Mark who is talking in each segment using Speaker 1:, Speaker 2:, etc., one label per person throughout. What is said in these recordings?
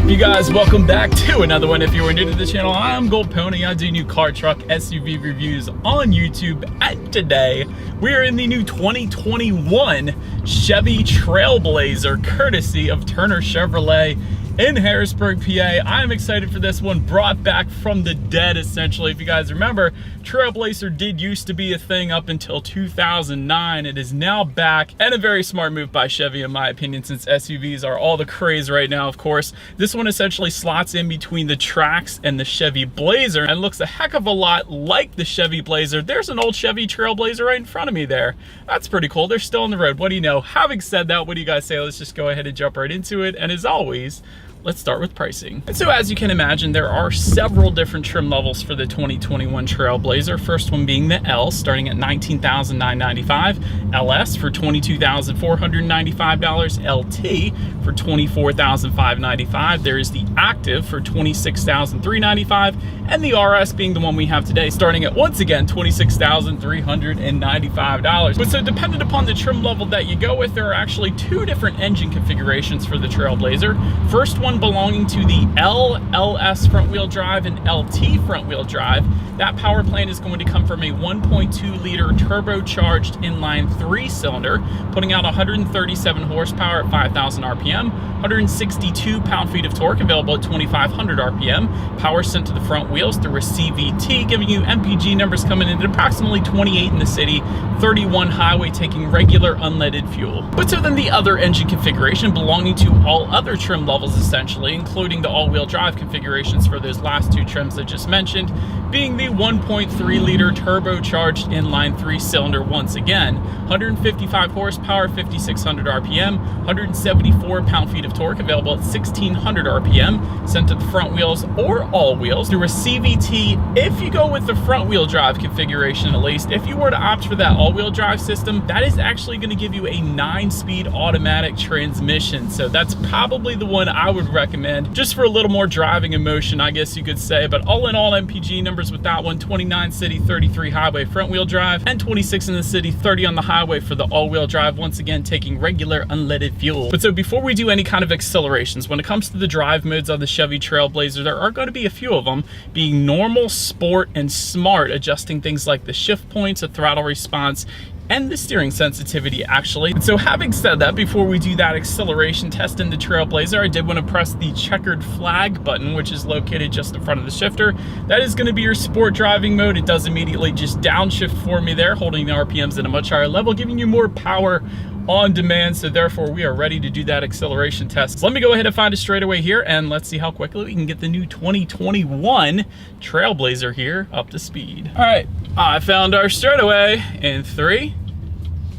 Speaker 1: up, you guys? Welcome back to another one. If you are new to the channel, I'm Gold Pony. I do new car, truck, SUV reviews on YouTube, and today we are in the new 2021 Chevy Trailblazer, courtesy of Turner Chevrolet in Harrisburg, PA. I'm excited for this one, brought back from the dead, essentially. If you guys remember, Trailblazer did used to be a thing up until 2009. It is now back, and a very smart move by Chevy, in my opinion, since SUVs are all the craze right now, of course. This one essentially slots in between the Trax and the Chevy Blazer, and looks a heck of a lot like the Chevy Blazer. There's an old Chevy Trailblazer right in front of me there. That's pretty cool. They're still on the road. What do you know? Having said that, what do you guys say? Let's just go ahead and jump right into it, and as always, let's start with pricing. And so as you can imagine, there are several different trim levels for the 2021 Trailblazer. First one being the L, starting at $19,995, LS for $22,495, LT for $24,595. There is the Active for $26,395, and the RS being the one we have today, starting at, once again, $26,395. But so dependent upon the trim level that you go with, there are actually two different engine configurations for the Trailblazer. First one belonging to the LS front wheel drive and LT front wheel drive. That power plant is going to come from a 1.2 liter turbocharged inline 3-cylinder, putting out 137 horsepower at 5,000 RPM, 162 pound-feet of torque available at 2,500 RPM, power sent to the front wheels through a CVT, giving you MPG numbers coming in at approximately 28 in the city, 31 highway, taking regular unleaded fuel. But so then the other engine configuration belonging to all other trim levels, essentially, including the all-wheel drive configurations for those last two trims I just mentioned, being the 1.3 liter turbocharged inline 3-cylinder once again, 155 horsepower, 5,600 RPM, 174 pound-feet of torque available at 1,600 RPM, sent to the front wheels or all wheels through a CVT. If you go with the front wheel drive configuration, at least, if you were to opt for that all-wheel drive system, that is actually going to give you a 9-speed automatic transmission. So that's probably the one I would recommend, just for a little more driving emotion, I guess you could say. But all in all, MPG numbers with that one: 29 city, 33 highway front wheel drive, and 26 in the city, 30 on the highway for the all-wheel drive, once again taking regular unleaded fuel. But so before we do any kind of accelerations, when it comes to the drive modes on the Chevy Trailblazer, there are going to be a few of them, being normal, sport, and smart, adjusting things like the shift points, the throttle response, and the steering sensitivity, actually. And so having said that, before we do that acceleration test in the Trailblazer, I did want to press the checkered flag button, which is located just in front of the shifter. That is going to be your sport driving mode. It does immediately just downshift for me there, holding the RPMs at a much higher level, giving you more power on demand. So therefore, we are ready to do that acceleration test. So let me go ahead and find a straightaway here, and let's see how quickly we can get the new 2021 Trailblazer here up to speed. All right, I found our straightaway in 3,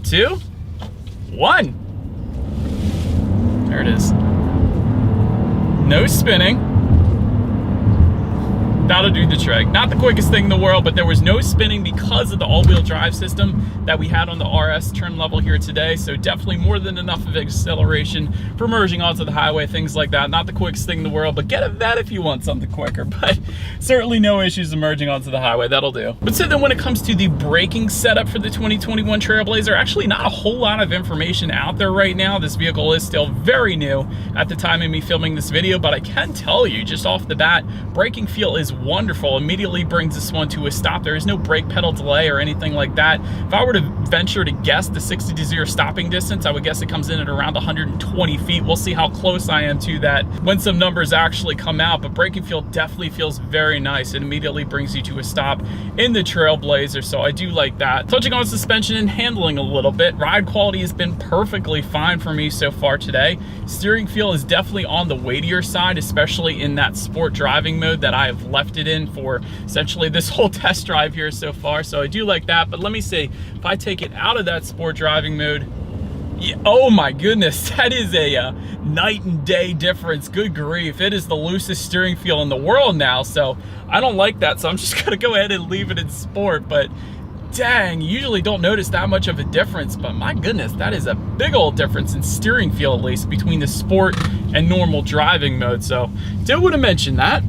Speaker 1: 2, 1. There it is. No spinning. That'll do the trick. Not the quickest thing in the world, but there was no spinning because of the all-wheel drive system that we had on the RS trim level here today. So definitely more than enough of acceleration for merging onto the highway, things like that. Not the quickest thing in the world, but get that if you want something quicker. But certainly no issues emerging onto the highway. That'll do. But so then when it comes to the braking setup for the 2021 Trailblazer, actually not a whole lot of information out there right now. This vehicle is still very new at the time of me filming this video, but I can tell you just off the bat, braking feel is wonderful. Immediately brings this one to a stop. There is no brake pedal delay or anything like that. If I were to venture to guess the 60 to 0 stopping distance, I would guess it comes in at around 120 feet. We'll see how close I am to that when some numbers actually come out, but braking feel definitely feels very nice. It immediately brings you to a stop in the Trailblazer, so I do like that. Touching on suspension and handling a little bit, ride quality has been perfectly fine for me so far today. Steering feel is definitely on the weightier side, especially in that sport driving mode that I have left it in for essentially this whole test drive here so far. So I do like that, but let me see, if I take it out of that sport driving mode, yeah, oh my goodness, that is a night and day difference. Good grief, it is the loosest steering feel in the world now, so I don't like that. So I'm just gonna go ahead and leave it in sport. But dang, you usually don't notice that much of a difference, but my goodness, that is a big old difference in steering feel, at least between the sport and normal driving mode. So did want to mention that.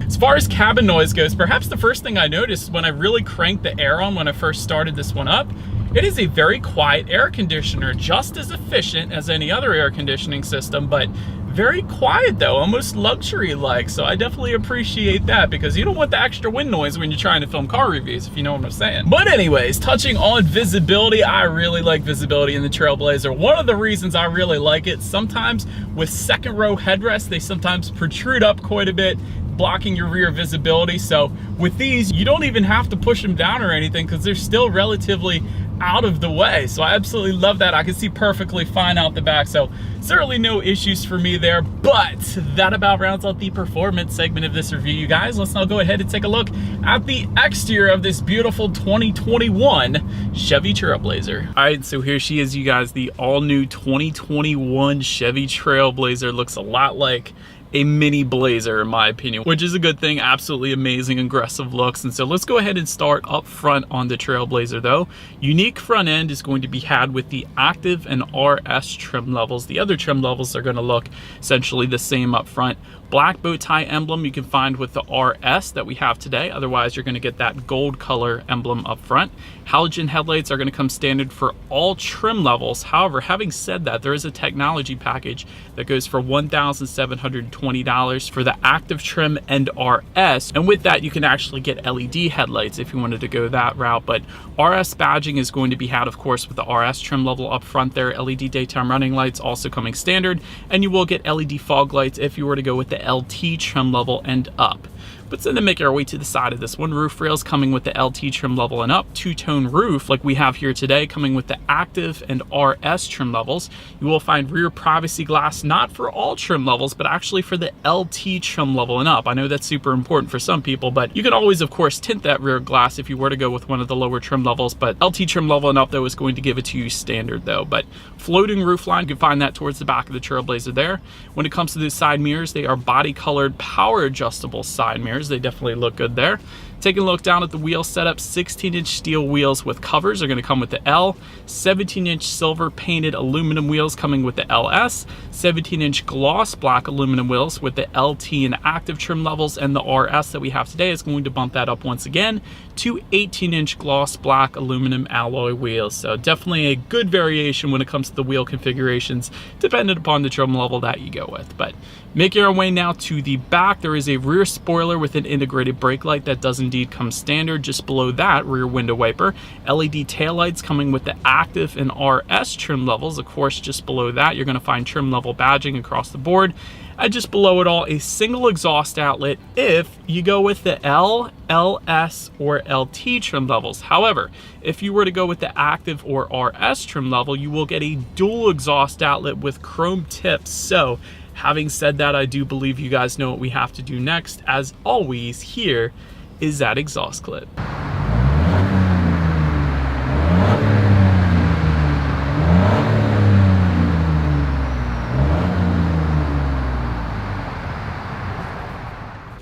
Speaker 1: As far as cabin noise goes, perhaps the first thing I noticed when I really cranked the air on when I first started this one up, it is a very quiet air conditioner, just as efficient as any other air conditioning system, but Very quiet though, almost luxury-like. So I definitely appreciate that, because you don't want the extra wind noise when you're trying to film car reviews, if you know what I'm saying. But anyways, touching on visibility, I really like visibility in the Trailblazer. One of the reasons I really like it, sometimes with second row headrests, they sometimes protrude up quite a bit, blocking your rear visibility. So with these, you don't even have to push them down or anything, because they're still relatively out of the way. So I absolutely love that. I can see perfectly fine out the back, so certainly no issues for me there. But that about rounds out the performance segment of this review, you guys. Let's now go ahead and take a look at the exterior of this beautiful 2021 Chevy Trailblazer. All right, so here she is, you guys, the all-new 2021 Chevy Trailblazer. Looks a lot like a mini Blazer in my opinion, which is a good thing. Absolutely amazing, aggressive looks. And so let's go ahead and start up front on the Trailblazer though. Unique front end is going to be had with the Active and RS trim levels. The other trim levels are going to look essentially the same up front. Black bow tie emblem you can find with the RS that we have today. Otherwise, you're going to get that gold color emblem up front. Halogen headlights are going to come standard for all trim levels. However, having said that, there is a technology package that goes for $1,720 for the active trim and RS. And with that, you can actually get LED headlights if you wanted to go that route. But RS badging is going to be had, of course, with the RS trim level up front there. LED daytime running lights also coming standard. And you will get LED fog lights if you were to go with the LT trim level and up. But then to make our way to the side of this one, roof rails coming with the LT trim level and up, two-tone roof like we have here today coming with the Active and RS trim levels. You will find rear privacy glass, not for all trim levels, but actually for the LT trim level and up. I know that's super important for some people, but you can always, of course, tint that rear glass if you were to go with one of the lower trim levels. But LT trim level and up, though, is going to give it to you standard, though. But floating roof line, you can find that towards the back of the Trailblazer there. When it comes to the side mirrors, they are body-colored, power-adjustable side mirrors. They definitely look good there. Taking a look down at the wheel setup, 16-inch steel wheels with covers are going to come with the L, 17-inch silver painted aluminum wheels coming with the LS, 17-inch gloss black aluminum wheels with the LT and active trim levels, and the RS that we have today is going to bump that up once again to 18-inch gloss black aluminum alloy wheels. So definitely a good variation when it comes to the wheel configurations, dependent upon the trim level that you go with. But making our way now to the back, there is a rear spoiler with an integrated brake light that does indeed come standard. Just below that, rear window wiper, LED taillights coming with the active and RS trim levels. Of course, just below that, you're going to find trim level badging across the board. And just below it all, a single exhaust outlet if you go with the L, LS, or LT trim levels. However, if you were to go with the active or RS trim level, you will get a dual exhaust outlet with chrome tips. So having said that, I do believe you guys know what we have to do next. As always, here is that exhaust clip.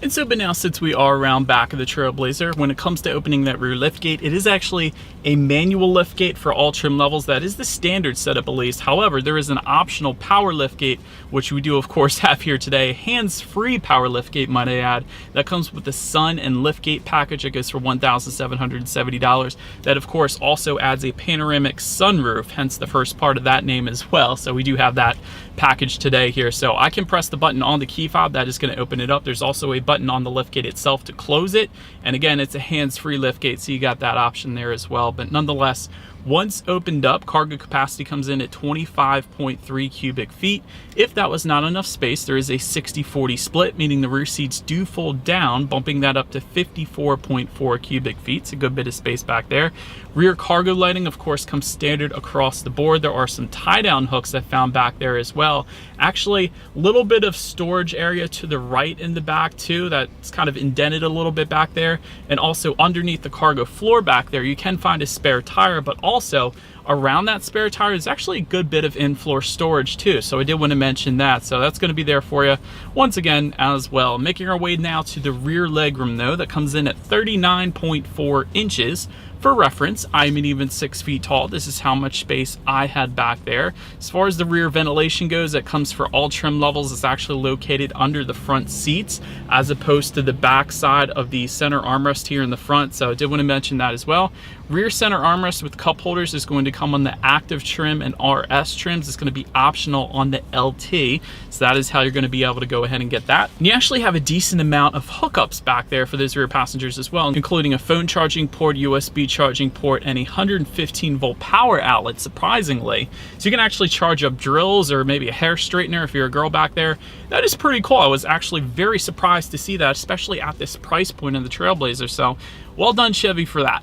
Speaker 1: And so, but now since we are around back of the Trailblazer, when it comes to opening that rear liftgate, it is actually a manual liftgate for all trim levels. That is the standard setup at least. However, there is an optional power liftgate, which we do of course have here today. Hands-free power liftgate, might I add. That comes with the Sun and liftgate package. It goes for $1,770. That of course also adds a panoramic sunroof, hence the first part of that name as well. So we do have that package today here. So I can press the button on the key fob, that is going to open it up. There's also a button on the liftgate itself to close it, and again, it's a hands-free liftgate, so you got that option there as well. But nonetheless, once opened up, cargo capacity comes in at 25.3 cubic feet. If that was not enough space, there is a 60-40 split, meaning the rear seats do fold down, bumping that up to 54.4 cubic feet. It's a good bit of space back there. Rear cargo lighting, of course, comes standard across the board. There are some tie-down hooks I found back there as well. Actually, a little bit of storage area to the right in the back too. That's kind of indented a little bit back there. And also underneath the cargo floor back there, you can find a spare tire, but also around that spare tire is actually a good bit of in-floor storage too. So I did want to mention that. So that's going to be there for you once again as well. Making our way now to the rear legroom though, that comes in at 39.4 inches. For reference, I'm an even 6 feet tall. This is how much space I had back there. As far as the rear ventilation goes, it comes for all trim levels. It's actually located under the front seats as opposed to the back side of the center armrest here in the front. So I did want to mention that as well. Rear center armrest with cup holders is going to come on the active trim and RS trims. It's going to be optional on the LT. So that is how you're going to be able to go ahead and get that. And you actually have a decent amount of hookups back there for those rear passengers as well, including a phone charging port, USB charging port, and a 115 volt power outlet, surprisingly. So you can actually charge up drills or maybe a hair straightener if you're a girl back there. That is pretty cool. I was actually very surprised to see that, especially at this price point in the Trailblazer. So well done, Chevy, for that.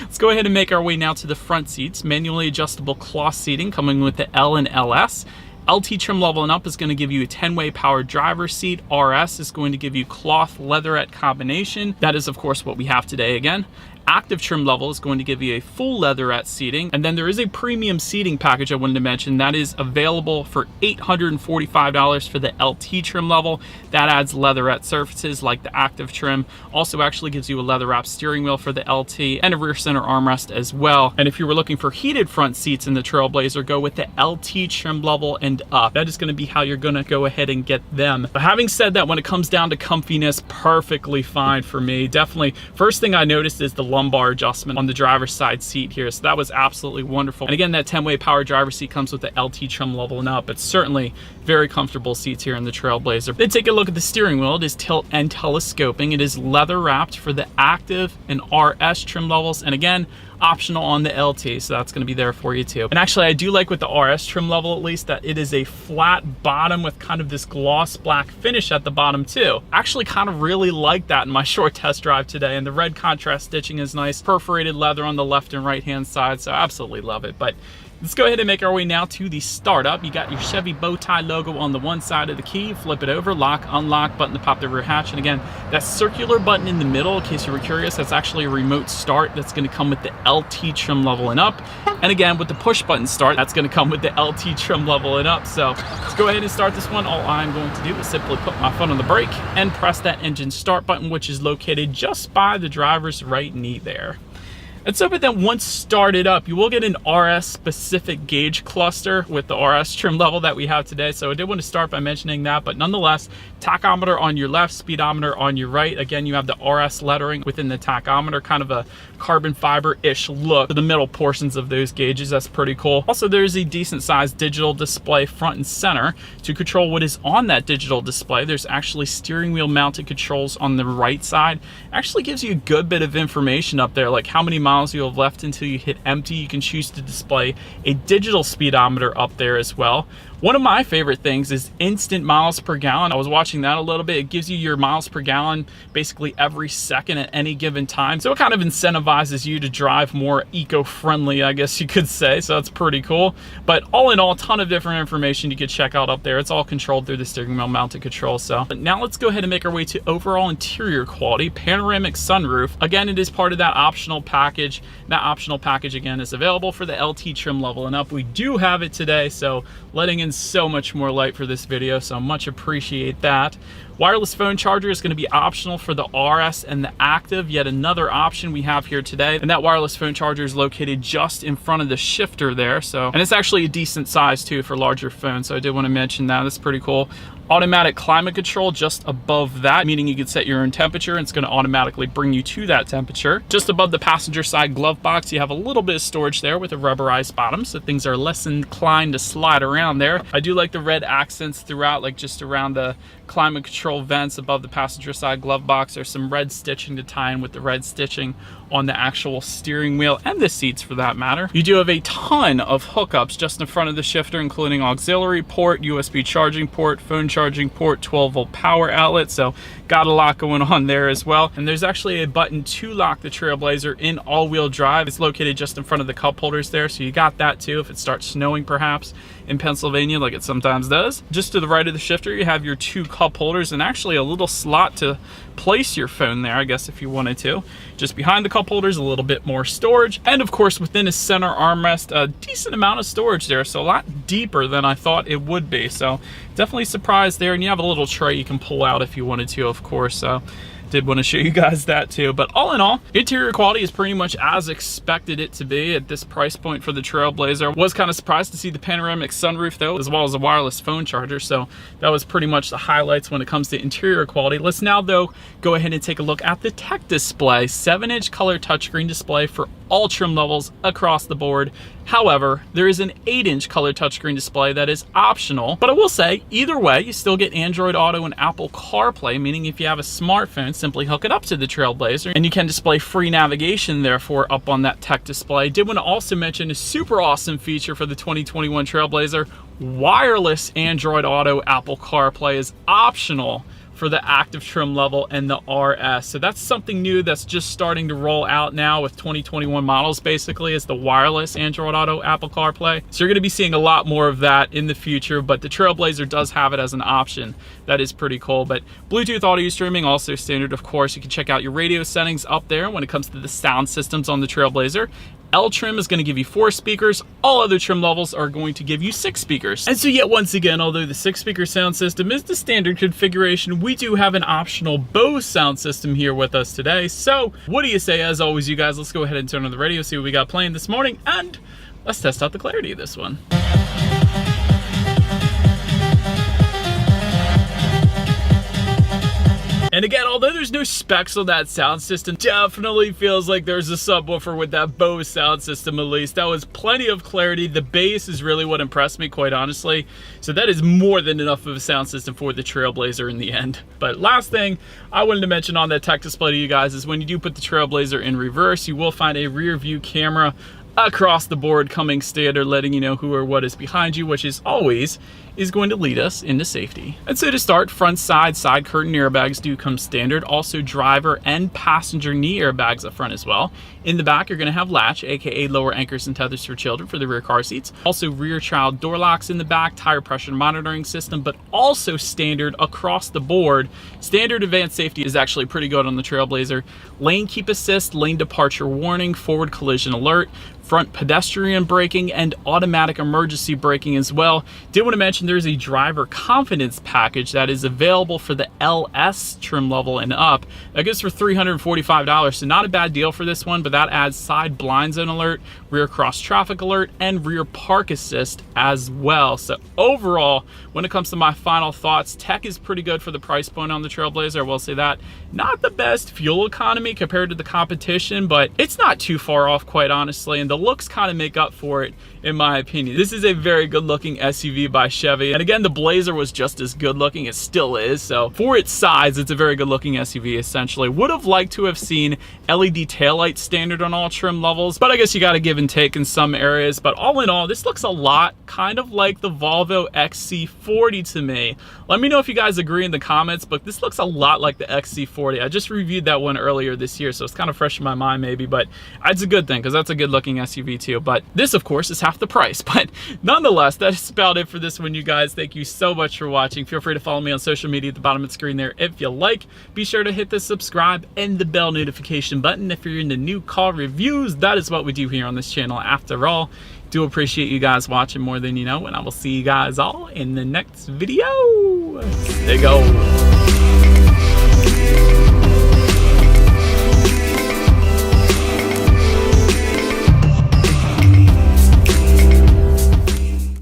Speaker 1: Let's go ahead and make our way now to the front seats. Manually adjustable cloth seating coming with the L and LS. LT trim level and up is going to give you a 10-way power driver's seat. RS is going to give you cloth leatherette combination. That is, of course, what we have today again. Active trim level is going to give you a full leatherette seating. And then there is a premium seating package I wanted to mention that is available for $845 for the LT trim level. That adds leatherette surfaces like the active trim. Also actually gives you a leather wrap steering wheel for the LT and a rear center armrest as well. And if you were looking for heated front seats in the Trailblazer, go with the LT trim level and up. That is going to be how you're going to go ahead and get them. But having said that, when it comes down to comfiness, perfectly fine for me. Definitely, first thing I noticed is the lumbar adjustment on the driver's side seat here. So that was absolutely wonderful. And again, that 10-way power driver's seat comes with the LT trim level and up. It's certainly very comfortable seats here in the Trailblazer. Then take a look at the steering wheel. It is tilt and telescoping. It is leather wrapped for the active and RS trim levels. And again, optional on the LT, so that's going to be there for you too. And actually, I do like with the RS trim level, at least, that it is a flat bottom with kind of this gloss black finish at the bottom too. Actually kind of really like that in my short test drive today. And the red contrast stitching is nice. Perforated leather on the left and right hand side, so absolutely love it. But let's go ahead and make our way now to the startup. You got your Chevy bow tie logo on the one side of the key. Flip it over, lock, unlock, button to pop the rear hatch. And again, that circular button in the middle, in case you were curious, that's actually a remote start. That's going to come with the LT trim level and up. And again, with the push button start, that's going to come with the LT trim level and up. So let's go ahead and start this one. All I'm going to do is simply put my foot on the brake and press that engine start button, which is located just by the driver's right knee there. And so, but then once started up, you will get an RS specific gauge cluster with the RS trim level that we have today. So I did want to start by mentioning that, but nonetheless, tachometer on your left, speedometer on your right. Again, you have the RS lettering within the tachometer, kind of a carbon fiber-ish look to the middle portions of those gauges. That's pretty cool. Also, there's a decent sized digital display front and center to control what is on that digital display. There's actually steering wheel mounted controls on the right side. Actually gives you a good bit of information up there, like how many miles you have left until you hit empty. You can choose to display a digital speedometer up there as well. One of my favorite things is instant miles per gallon. I was watching that a little bit. It gives you your miles per gallon basically every second at any given time. So it kind of incentivizes you to drive more eco-friendly, I guess you could say. So that's pretty cool. But all in all, a ton of different information you could check out up there. It's all controlled through the steering wheel mounted control. So but now let's go ahead and make our way to overall interior quality. Panoramic sunroof. Again, it is part of that optional package. That optional package, again, is available for the LT trim level and up. We do have it today, so letting in so much more light for this video, so much appreciate that. Wireless phone charger is going to be optional for the RS and the active. Yet another option we have here today, and that wireless phone charger is located just in front of the shifter there. So, and it's actually a decent size too for larger phones, so I did want to mention that. That's pretty cool. Automatic climate control just above that, meaning you can set your own temperature and it's going to automatically bring you to that temperature. Just above the passenger side glove box, you have a little bit of storage there with a rubberized bottom, so things are less inclined to slide around there. I do like the red accents throughout, like just around the climate control vents above the passenger side glove box. There's some red stitching to tie in with the red stitching on the actual steering wheel and the seats for that matter. You do have a ton of hookups just in front of the shifter, including auxiliary port, USB charging port, phone charging port, 12-volt power outlet. So got a lot going on there as well. And there's actually a button to lock the Trailblazer in all-wheel drive. It's located just in front of the cup holders there, so you got that too if it starts snowing perhaps in Pennsylvania like it sometimes does. Just to the right of the shifter, you have your two cup holders and actually a little slot to place your phone there, I guess, if you wanted to. Just behind the cup holders, a little bit more storage. And of course, within a center armrest, a decent amount of storage there. So a lot deeper than I thought it would be. So definitely surprised there. And you have a little tray you can pull out if you wanted to, of course. did want to show you guys that too. But all in all, interior quality is pretty much as expected it to be at this price point for the Trailblazer. Was kind of surprised to see the panoramic sunroof though, as well as a wireless phone charger. So that was pretty much the highlights when it comes to interior quality. Let's now though go ahead and take a look at the tech display. 7-inch color touchscreen display for all trim levels across the board. However, there is an 8-inch color touchscreen display that is optional, but I will say either way you still get Android Auto and Apple CarPlay, meaning if you have a smartphone, simply hook it up to the Trailblazer and you can display free navigation therefore up on that tech display. Did want to also mention a super awesome feature for the 2021 Trailblazer. Wireless Android Auto Apple CarPlay is optional for the active trim level and the RS. So that's something new that's just starting to roll out now with 2021 models, basically, is the wireless Android Auto Apple CarPlay. So you're gonna be seeing a lot more of that in the future, but the Trailblazer does have it as an option. That is pretty cool. But Bluetooth audio streaming, also standard, of course. You can check out your radio settings up there when it comes to the sound systems on the Trailblazer. L trim is going to give you 4 speakers. All other trim levels are going to give you 6 speakers. And so yet once again, although the 6-speaker sound system is the standard configuration, we do have an optional Bose sound system here with us today. So what do you say? As always, you guys, let's go ahead and turn on the radio, see what we got playing this morning, and let's test out the clarity of this one. And again, although there's no specs on that sound system, definitely feels like there's a subwoofer with that Bose sound system at least. That was plenty of clarity. The bass is really what impressed me, quite honestly. So that is more than enough of a sound system for the Trailblazer in the end. But last thing I wanted to mention on that tech display to you guys is when you do put the Trailblazer in reverse, you will find a rear view camera across the board coming standard, letting you know who or what is behind you, which is always going to lead us into safety. And so to start, front side curtain airbags do come standard. Also driver and passenger knee airbags up front as well. In the back, you're going to have latch, aka lower anchors and tethers for children for the rear car seats. Also rear child door locks in the back, tire pressure monitoring system, but also standard across the board. Standard advanced safety is actually pretty good on the Trailblazer. Lane keep assist, lane departure warning, forward collision alert, front pedestrian braking, and automatic emergency braking as well. Did want to mention there's a driver confidence package that is available for the LS trim level and up. That goes for $345, so not a bad deal for this one, but that adds side blind zone alert, rear cross traffic alert, and rear park assist as well. So overall, when it comes to my final thoughts, tech is pretty good for the price point on the Trailblazer, I will say that. Not the best fuel economy compared to the competition, but it's not too far off, quite honestly, and the looks kind of make up for it, in my opinion. This is a very good looking SUV by Chevy, and again, the Blazer was just as good looking, it still is, so for its size, it's a very good looking SUV essentially. Would have liked to have seen LED taillight standard on all trim levels, but I guess you got to give and take in some areas. But all in all, this looks a lot kind of like the Volvo XC40 to me. Let me know if you guys agree in the comments, but this looks a lot like the XC40. I just reviewed that one earlier this year, so it's kind of fresh in my mind maybe, but it's a good thing because that's a good looking SUV too. But this, of course, is half the price. But nonetheless, that's about it for this one, you guys. Thank you so much for watching. Feel free to follow me on social media at the bottom of the screen there if you like. Be sure to hit the subscribe and the bell notification button if you're into new car reviews. That is what we do here on this channel after all. Do appreciate you guys watching more than you know, and I will see you guys all in the next video. Stay go.